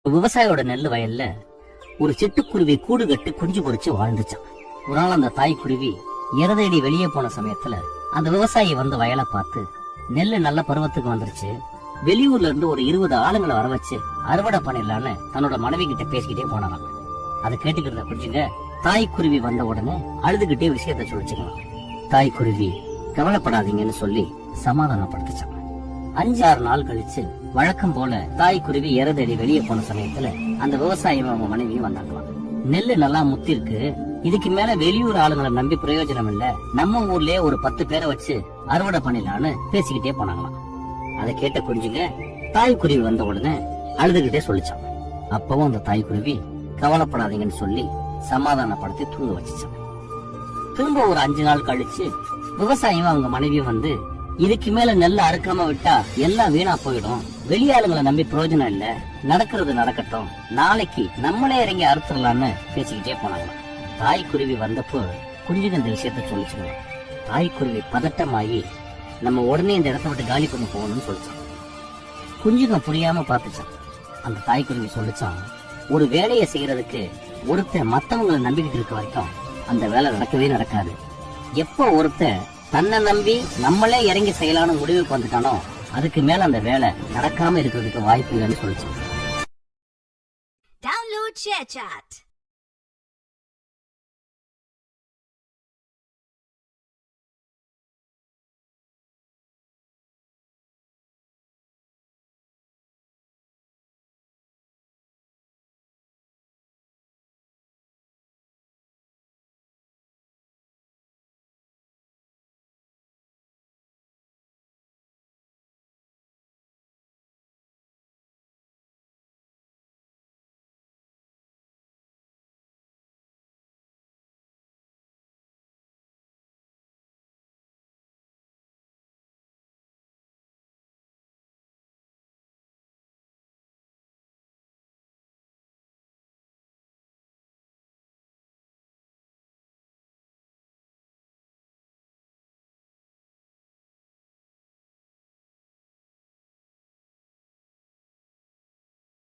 விவசாயியோட நெல் வயல்ல ஒரு சிட்டுக்குருவி கூடு கட்டி குஞ்சு பொறிச்சு வாழ்ந்துச்சான். ஒரு நாள் அந்த தாய்க்குருவி இறதேடி வெளியே போன சமயத்துல அந்த விவசாயி வந்து வயலை பார்த்து, நெல்லு நல்ல பருவத்துக்கு வந்துருச்சு, வெளியூர்ல இருந்து ஒரு 20 ஆளுங்களை வர வச்சு அறுவடை பண்ணிடலான்னு தன்னோட மனைவி கிட்ட பேசிக்கிட்டே போனாராம். அதை கேட்டுக்கிட்ட குஞ்சுங்க தாய்க்குருவி வந்த உடனே அழுதுகிட்டே விஷயத்த சொல்லிச்சுக்கலாம். தாய்க்குருவி கவலைப்படாதீங்கன்னு சொல்லி சமாதானப்படுத்துச்சான். 5-6 நாள் கழிச்சு வழக்கம் போல தாய்க்குருவி இறதேடி வெளியே போன சமயத்துல அந்த விவசாயியும் அவங்க மனைவியும் வந்தாங்களாம். நெல்லு நல்லா முத்திருக்கு, இதுக்கு மேல வெளியூர் ஆளுங்களை நம்பி பிரயோஜனம் இல்ல, நம்ம ஊர்லயே ஒரு 10 பேரை வச்சு அறுவடை பண்ணிடலான்னு பேசிக்கிட்டே போனாங்களாம். அதை கேட்ட குஞ்சுங்க தாய்க்குருவி வந்த உடனே அழுதுகிட்டே சொல்லிச்சான். அப்பவும் அந்த தாய்க்குருவி கவலைப்படாதீங்கன்னு சொல்லி சமாதானப்படுத்தி தூங்க வச்சுச்சான். திரும்ப ஒரு 5 நாள் கழிச்சு விவசாயியும் அவங்க மனைவியும் வந்து, இதுக்கு மேல நெல்ல அறுக்காம விட்டா எல்லாம் வீணா போயிடும், வெளியாளுங்களை நம்பி பிரயோஜனம் இல்ல, நடக்கிறது நடக்கட்டும், நாளைக்கு நம்மளே இறங்கி அறுத்துடலான்னு பேசிக்கிட்டே போனாங்க. தாய்க்குருவி வந்தப்போ குஞ்சுங்க இந்த விஷயத்த சொல்லிச்சுங்க. தாய்க்குருவி பதட்டமாயி நம்ம உடனே இந்த இடத்த விட்டு காலி பண்ணி போகணும்னு சொல்லிச்சான். குஞ்சுங்க புரியாம பார்த்துச்சான். அந்த தாய்க்குருவி சொல்லிச்சான், ஒரு வேலையை செய்யறதுக்கு ஒருத்தன் மத்தவங்களை நம்பிக்கிட்டு இருக்க வரைக்கும் அந்த வேலை நடக்கவே நடக்காது. எப்ப ஒருத்தன் தன்னை நம்பி நம்மளே இறங்கி செய்யலான்னு முடிவுக்கு வந்துட்டானோ அதுக்கு மேல அந்த வேலை நடக்காம இருக்கிறதுக்கு வாய்ப்பு இல்லைன்னு சொல்லிச்சு. Download ShareChat.